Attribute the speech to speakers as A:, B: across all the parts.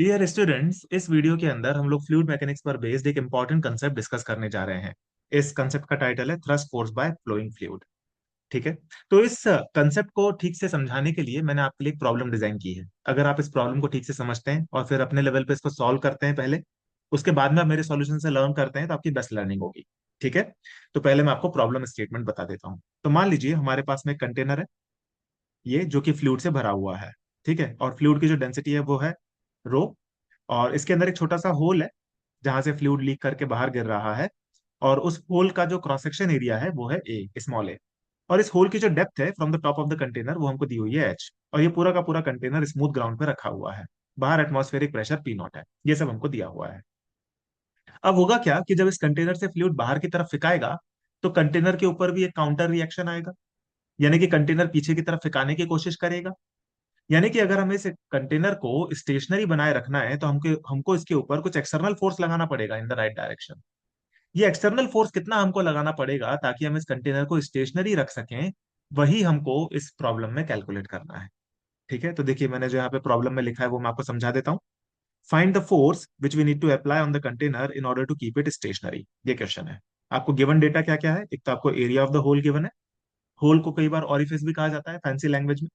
A: Dear students, इस video के अंदर हम लोग फ्लूइड मैकेनिक्स पर बेस्ड एक इंपॉर्टेंट कंसेप्ट डिस्कस करने जा रहे हैं। इस कंसेप्ट का टाइटल है thrust force by flowing fluid. ठीक है। तो इस कंसेप्ट को ठीक से समझाने के लिए मैंने आपके लिए एक प्रॉब्लम डिजाइन की है। अगर आप इस प्रॉब्लम को ठीक से समझते हैं और फिर अपने लेवल पे इसको सॉल्व करते हैं पहले, उसके बाद में आप मेरे सॉल्यूशन से लर्न करते हैं, तो आपकी बेस्ट लर्निंग होगी। ठीक है। तो पहले मैं आपको प्रॉब्लम स्टेटमेंट बता देता हूँ। तो मान लीजिए हमारे पास में एक कंटेनर है, ये जो कि फ्लूइड से भरा हुआ है। ठीक है। और फ्लूइड की जो डेंसिटी है वो है रो। और इसके अंदर एक छोटा सा होल है जहां से फ्लूइड लीक करके बाहर गिर रहा है। और उस होल का जो क्रॉस सेक्शन एरिया है वो है ए, स्मॉल ए। और इस होल की जो डेप्थ है from the top of the container वो हमको दी हुई है एच। और ये पूरा का पूरा कंटेनर स्मूथ ग्राउंड पे रखा हुआ है। बाहर एटमॉस्फेरिक प्रेशर पी नॉट है। ये सब हमको दिया हुआ है। अब होगा क्या कि जब इस कंटेनर से फ्लूइड बाहर की तरफ फेंकाएगा, तो कंटेनर के ऊपर भी एक काउंटर रिएक्शन आएगा। यानी कि कंटेनर पीछे की तरफ फेंकाने की कोशिश करेगा। यानी कि अगर हमें इस कंटेनर को स्टेशनरी बनाए रखना है तो हमको हमको इसके ऊपर कुछ एक्सटर्नल फोर्स लगाना पड़ेगा इन द राइट डायरेक्शन। ये एक्सटर्नल फोर्स कितना हमको लगाना पड़ेगा ताकि हम इस कंटेनर को स्टेशनरी रख सकें, वही हमको इस प्रॉब्लम में कैलकुलेट करना है। ठीक है। तो देखिए, मैंने जो यहाँ पे प्रॉब्लम में लिखा है वो मैं आपको समझा देता हूँ। Find the force which we need to apply on the container in order to keep it stationary. ये क्वेश्चन है। आपको गिवन डेटा क्या क्या है? एक तो आपको area of the hole given है। होल को कई बार ऑरिफिस भी कहा जाता है फैंसी लैंग्वेज में।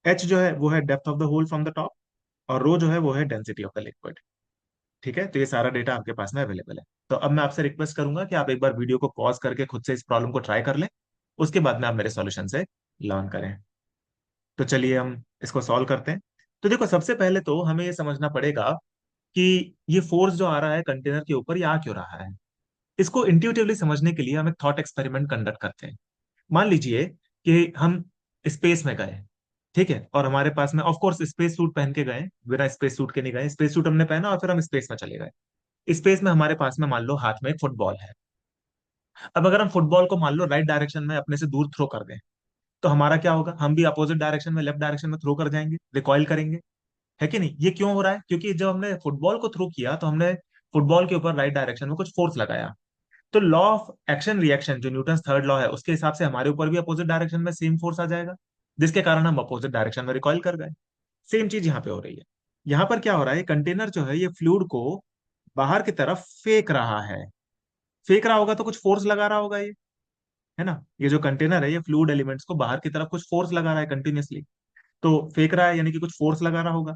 A: एच जो है वो है depth of the hole from the top. और रो जो है वो है डेंसिटी ऑफ द लिक्विड। ठीक है। तो ये सारा डेटा आपके पास में अवेलेबल है। तो अब मैं आपसे रिक्वेस्ट करूंगा कि आप एक बार वीडियो को पॉज करके खुद से इस प्रॉब्लम को ट्राई कर लें। उसके बाद में आप मेरे सॉल्यूशन से लर्न करें। तो चलिए हम इसको सॉल्व करते हैं। तो देखो, सबसे पहले तो हमें ये समझना पड़ेगा कि ये फोर्स जो आ रहा है कंटेनर के ऊपर, ये आ क्यों रहा है। इसको इंट्यूटिवली समझने के लिए हम एक थॉट एक्सपेरिमेंट कंडक्ट करते हैं। मान लीजिए कि हम स्पेस में गए। ठीक है। और हमारे पास में ऑफ कोर्स स्पेस सूट पहन के गए, बिना स्पेस सूट के नहीं गए। स्पेस सूट हमने पहना और फिर हम स्पेस में चले गए। स्पेस में हमारे पास में मान लो हाथ में एक फुटबॉल है। अब अगर हम फुटबॉल को मान लो राइट डायरेक्शन में अपने से दूर थ्रो कर दें, तो हमारा क्या होगा? हम भी अपोजिट डायरेक्शन में, लेफ्ट डायरेक्शन में थ्रो कर जाएंगे, रिकॉइल करेंगे। है कि नहीं? ये क्यों हो रहा है? क्योंकि जब हमने फुटबॉल को थ्रो किया तो हमने फुटबॉल के ऊपर राइट डायरेक्शन में कुछ फोर्स लगाया। तो लॉ ऑफ एक्शन रिएक्शन जो न्यूटन थर्ड लॉ है, उसके हिसाब से हमारे ऊपर भी अपोजिट डायरेक्शन में सेम फोर्स आ जाएगा, जिसके कारण हम अपोजिट डायरेक्शन में रिकॉइल कर गए। सेम चीज यहाँ पे हो रही है। यहाँ पर क्या हो रहा है? कंटेनर जो है ये फ्लूइड को बाहर की तरफ फेंक रहा है। फेंक रहा होगा तो कुछ फोर्स लगा रहा होगा ये। है ना? ये जो कंटेनर है ये फ्लूइड एलिमेंट्स को बाहर की तरफ कुछ फोर्स लगा रहा है कंटिन्यूअसली। तो फेंक रहा है यानी कि कुछ फोर्स लगा रहा होगा।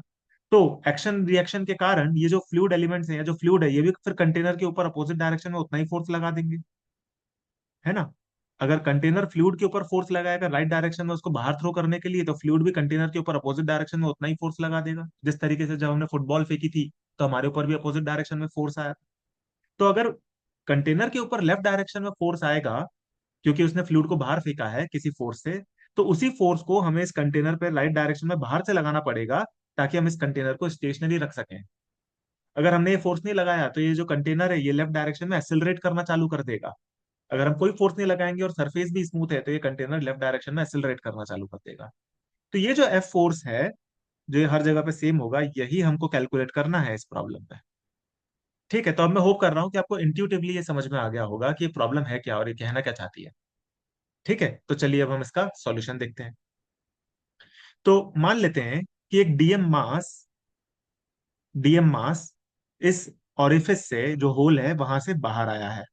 A: तो एक्शन रिएक्शन के कारण ये जो फ्लूइड एलिमेंट्स हैं या जो फ्लूइड है, ये भी फिर कंटेनर के ऊपर अपोजिट डायरेक्शन में उतना ही फोर्स लगा देंगे। है ना? अगर कंटेनर फ्लूइड के ऊपर फोर्स लगाएगा राइट डायरेक्शन में उसको बाहर थ्रो करने के लिए, तो फ्लूइड भी कंटेनर के ऊपर अपोजिट डायरेक्शन में उतना ही फोर्स लगा देगा, जिस तरीके से जब हमने फुटबॉल फेंकी थी तो हमारे ऊपर भी अपोजिट डायरेक्शन में फोर्स आया। तो अगर कंटेनर के ऊपर लेफ्ट डायरेक्शन में फोर्स आएगा, क्योंकि उसने फ्लूइड को बाहर फेंका है किसी फोर्स से, तो उसी फोर्स को हमें इस कंटेनर पे राइट डायरेक्शन में बाहर से लगाना पड़ेगा, ताकि हम इस कंटेनर को स्टेशनरी रख सकें। अगर हमने ये फोर्स नहीं लगाया तो ये जो कंटेनर है ये लेफ्ट डायरेक्शन में एक्सेलरेट करना चालू कर देगा। अगर हम कोई फोर्स नहीं लगाएंगे और सरफेस भी स्मूथ है, तो ये कंटेनर लेफ्ट डायरेक्शन में एक्सेलरेट करना चालू कर देगा। तो ये जो एफ फोर्स है, जो ये हर जगह पे सेम होगा, यही हमको कैलकुलेट करना है इस प्रॉब्लम पे। ठीक है। तो अब मैं होप कर रहा हूँ कि आपको इंट्यूटिवली ये समझ में आ गया होगा कि ये प्रॉब्लम है क्या और ये कहना क्या चाहती है। ठीक है। तो चलिए अब हम इसका सॉल्यूशन देखते हैं। तो मान लेते हैं कि एक डीएम मास इस ऑरिफिस से, जो होल है वहां से बाहर आया है।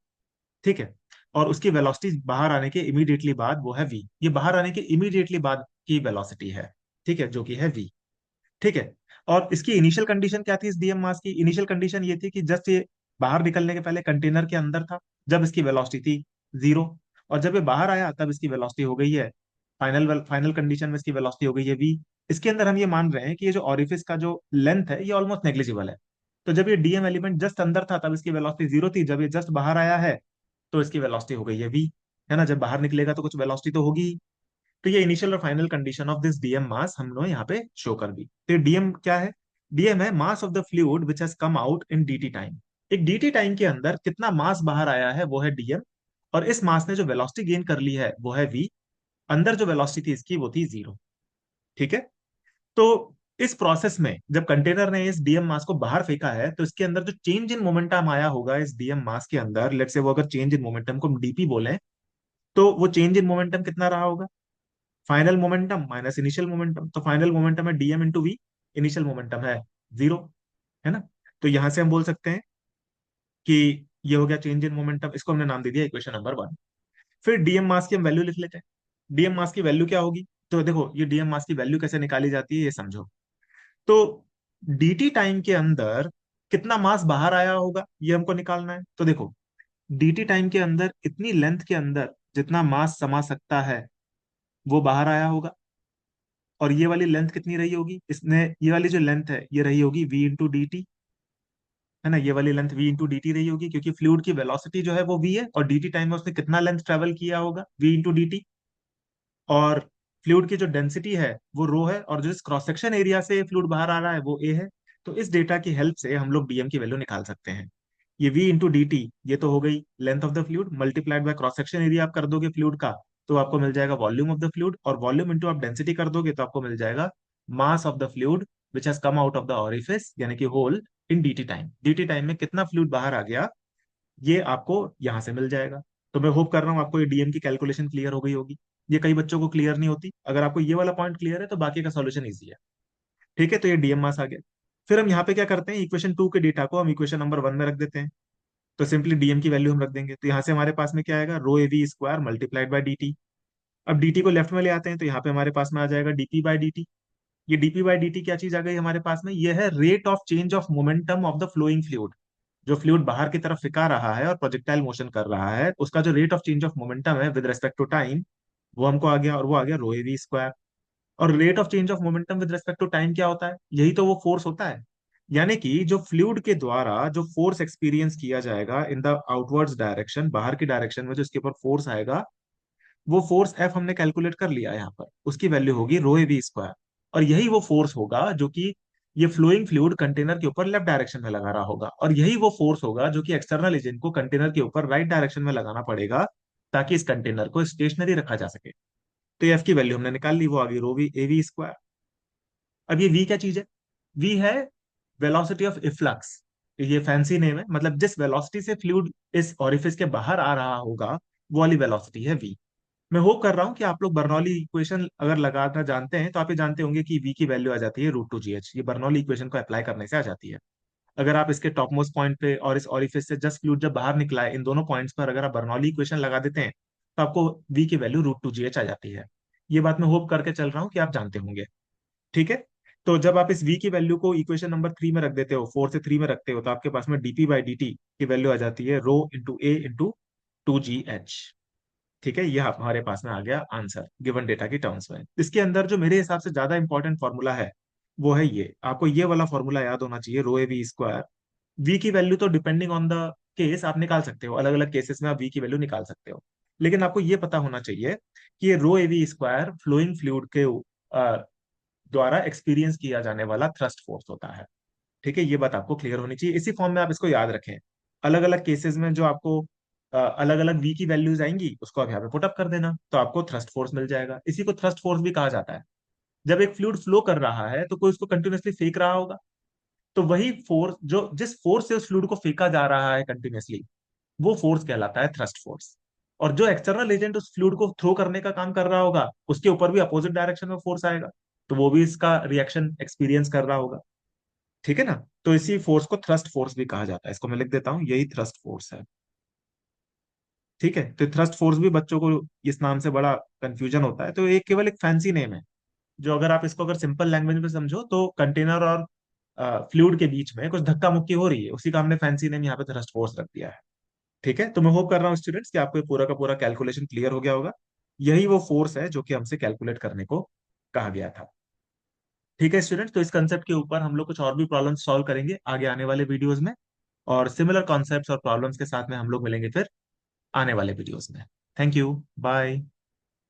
A: ठीक है। और उसकी वेलोसिटी बाहर आने के इमीडिएटली बाद वो है वी। ये बाहर आने के इमीडिएटली बाद की वेलोसिटी है। ठीक है, जो कि है वी। ठीक है। और इसकी इनिशियल कंडीशन क्या थी? इस डीएम मास की इनिशियल कंडीशन ये थी कि जस्ट ये बाहर निकलने के पहले कंटेनर के अंदर था, जब इसकी वेलोसिटी थी जीरो। और जब ये बाहर आया तब इसकी वेलोसिटी हो गई है, फाइनल फाइनल कंडीशन में इसकी वेलोसिटी हो गई है वी। इसके अंदर हम ये मान रहे हैं कि ये जो ऑरिफिस का जो लेंथ है ये ऑलमोस्ट नेग्लिजिबल है। तो जब ये डीएम एलिमेंट जस्ट अंदर था तब इसकी वेलोसिटी जीरो थी, जब ये जस्ट बाहर आया है तो इसकी वेलोसिटी हो गई है वी। है ना? जब बाहर निकलेगा तो कुछ वेलोसिटी तो होगी ही। तो ये इनिशियल और final condition of this DM mass हम लोग यहाँ पे शो कर दी। तो डीएम क्या है? डीएम है mass of the fluid which has come out in DT time. एक डीटी टाइम के अंदर कितना मास बाहर आया है वो है डीएम। और इस मास ने जो वेलोसिटी गेन कर ली है वो है वी। अंदर जो वेलोसिटी थी इसकी वो थी जीरो। ठीक है। तो इस प्रोसेस में जब कंटेनर ने इस डीएम मास को बाहर फेंका है, तो इसके अंदर जो चेंज इन मोमेंटम आया होगा इस डीएम मास के अंदर, लेट्स से वो अगर चेंज इन मोमेंटम को हम डीपी बोले, तो वो चेंज इन मोमेंटम कितना रहा होगा? Final momentum minus initial momentum. तो फाइनल मोमेंटम है DM into V, initial momentum है जीरो। है ना। तो यहां से हम बोल सकते हैं कि ये हो गया चेंज इन मोमेंटम, इसको हमने नाम दे दिया इक्वेशन नंबर 1। फिर डीएम मास की हम वैल्यू लिख लेते हैं। डीएम मास की वैल्यू क्या होगी? तो देखो, ये डीएम मास की वैल्यू कैसे निकाली जाती है ये समझो। तो डीटी टाइम के अंदर कितना मास बाहर आया होगा ये हमको निकालना है। तो देखो, डीटी टाइम के अंदर इतनी लेंथ के अंदर जितना मास समा सकता है वो बाहर आया होगा। और ये वाली लेंथ कितनी रही होगी? इसने ये वाली जो लेंथ है ये रही होगी v इंटू डी टी, है ना। ये वाली length v into D T रही होगी, क्योंकि फ्लूइड की वेलोसिटी जो है वो v है, और dt टाइम में उसने कितना लेंथ ट्रेवल किया होगा, v इंटू डी टी। और फ्लूइड की जो डेंसिटी है वो रो है, और जो इस क्रॉस सेक्शन एरिया से फ्लूइड बाहर आ रहा है वो ए है। तो इस डेटा की हेल्प से हम लोग डीएम की वैल्यू निकाल सकते हैं। ये v इंटू डी टी, ये तो हो गई length of the fluid, multiplied by cross section area आप कर दोगे फ्लूइड का, तो आपको मिल जाएगा वॉल्यूम ऑफ द फ्लूइड। और वॉल्यूम इंटू आप डेंसिटी कर दोगे तो आपको मिल जाएगा मास of the fluid which has come out of the orifice, यानी कि होल, इन डीटी टाइम। डीटी टाइम में कितना फ्लूइड बाहर आ गया ये आपको यहां से मिल जाएगा। तो मैं होप कर रहा हूँ आपको ये डीएम की कैलकुलेशन क्लियर हो गई होगी। ये कई बच्चों को क्लियर नहीं होती, अगर आपको ये वाला पॉइंट क्लियर है तो बाकी का सॉल्यूशन ईजी है। ठीक है, तो ये डीएम मास आ गया। फिर हम यहाँ पे क्या करते हैं, इक्वेशन 2 के डेटा को हम इक्वेशन नंबर 1 में रख देते हैं। तो सिंपली डीएम की वैल्यू हम रख देंगे, तो यहाँ से हमारे पास में क्या आएगा, rho A V square multiplied by D T. अब dt को लेफ्ट में ले आते हैं तो यहाँ पे हमारे पास में आ जाएगा dp बाई dt। ये dp बाई dt क्या चीज आ गई हमारे पास में, ये है rate of change of momentum of the flowing fluid. जो फ्लूइड बाहर की तरफ फिका रहा है और प्रोजेक्टाइल मोशन कर रहा है, उसका जो rate of change of momentum है विद रिस्पेक्ट टू टाइम, वो हमको आ गया, और वो आ गया रो ए वी स्क्वायर। और rate of change of momentum with respect to time क्या होता है? यही तो वो फोर्स होता है। यानी कि जो फ्लूइड के द्वारा जो फोर्स एक्सपीरियंस किया जाएगा इन द आउटवर्ड्स डायरेक्शन, बाहर की डायरेक्शन में जो इसके ऊपर फोर्स आएगा, वो फोर्स एफ हमने कैलकुलेट कर लिया यहाँ पर, उसकी वैल्यू होगी रो ए वी स्क्वायर। और यही वो फोर्स होगा जो कि ये फ्लोइंग फ्लूइड कंटेनर के ऊपर लेफ्ट डायरेक्शन में लगा रहा होगा, और यही वो फोर्स होगा जो कि एक्सटर्नल एजेंट को कंटेनर के ऊपर राइट डायरेक्शन में लगाना पड़ेगा, ताकि इस कंटेनर को स्टेशनरी रखा जा सके। तो एफ की वैल्यू हमने निकाल ली, वो आ गई रो वी ए वी स्क्वायर। अब ये वी क्या चीज है? वी है वेलोसिटी ऑफ इफ्लक्स। ये फैंसी नेम है, मतलब जिस वेलोसिटी से फ्लूइड इस ओरिफिस के बाहर आ रहा होगा वो वाली वेलोसिटी है वी। मैं होप कर रहा हूँ कि आप लोग बर्नौली इक्वेशन अगर लगाना जानते हैं तो आप ये जानते होंगे कि v की वैल्यू आ जाती है रूट टू जी एच। ये बर्नौली इक्वेशन को अप्लाई करने से आ जाती है। अगर आप इसके टॉप मोस्ट पॉइंट पे और इस ऑरिफिस से जस्ट फ्लूइड जब बाहर निकला है, इन दोनों पॉइंट्स पर अगर आप बर्नौली इक्वेशन लगा देते हैं तो आपको v की value root two G H आ जाती है। ये बात मैं होप करके चल रहा हूँ कि आप जानते होंगे। ठीक है। तो जब आप इस v की वैल्यू को इक्वेशन नंबर 3 में रख देते हो, 4 से 3 में रखते हो, तो आपके पास में dp बाई dt की वैल्यू आ जाती है रो इंटू ए इंटू टू जी एच। ठीक है, ये हमारे पास में आ गया आंसर गिवन डेटा की टर्म्स में। इसके अंदर जो मेरे हिसाब से ज्यादा इंपॉर्टेंट फॉर्मूला है वो है ये, आपको ये वाला फॉर्मूला याद होना चाहिए, रो ए वी स्क्वायर। वी की वैल्यू तो डिपेंडिंग ऑन द केस आप निकाल सकते हो, अलग अलग केसेस में आप वी की वैल्यू निकाल सकते हो, लेकिन आपको ये पता होना चाहिए कि ये rho A V square flowing fluid के द्वारा एक्सपीरियंस किया जाने वाला थ्रस्ट फोर्स होता है। ठीक है, ये बात आपको क्लियर होनी चाहिए, इसी फॉर्म में आप इसको याद रखें। अलग अलग केसेस में जो आपको अलग अलग वी की वैल्यूज आएंगी उसको आप यहाँ पे पुटअप कर देना, तो आपको थ्रस्ट फोर्स मिल जाएगा। इसी को थ्रस्ट फोर्स भी कहा जाता है। जब एक फ्लूइड फ्लो कर रहा है तो कोई उसको कंटिन्यूअसली फेंक रहा होगा, तो वही फोर्स जो जिस फोर्स से उस फ्लूइड को फेंका जा रहा है कंटिन्यूअसली, वो फोर्स कहलाता है थ्रस्ट फोर्स। और जो एक्सटर्नल एजेंट उस फ्लूइड को थ्रो करने का काम कर रहा होगा उसके ऊपर भी अपोजिट डायरेक्शन में फोर्स आएगा, तो वो भी इसका रिएक्शन एक्सपीरियंस कर रहा होगा। ठीक है ना। तो इसी फोर्स को थ्रस्ट फोर्स भी कहा जाता है, इसको मैं लिख देता हूं, यही थ्रस्ट फोर्स है। ठीक है, तो थ्रस्ट फोर्स भी बच्चों को इस नाम से बड़ा कंफ्यूजन होता है, तो ये केवल एक फैंसी नेम है, जो अगर आप इसको अगर सिंपल लैंग्वेज में समझो तो कंटेनर और फ्लूइड के बीच में कुछ धक्का मुक्की हो रही है, उसी का हमने फैंसी नेम यहाँ पे थ्रस्ट फोर्स रख दिया है। ठीक है, तो मैं होप कर रहा हूँ स्टूडेंट्स कि आपको ये पूरा का पूरा कैलकुलेशन क्लियर हो गया होगा। यही वो फोर्स है जो कि हमसे कैलकुलेट करने को कहा गया था। ठीक है स्टूडेंट्स, तो इस कंसेप्ट के ऊपर हम लोग कुछ और भी प्रॉब्लम्स सॉल्व करेंगे आगे आने वाले वीडियोस में, और सिमिलर कॉन्सेप्ट्स और प्रॉब्लम्स के साथ में हम लोग मिलेंगे फिर आने वाले वीडियोस में। Thank you, bye.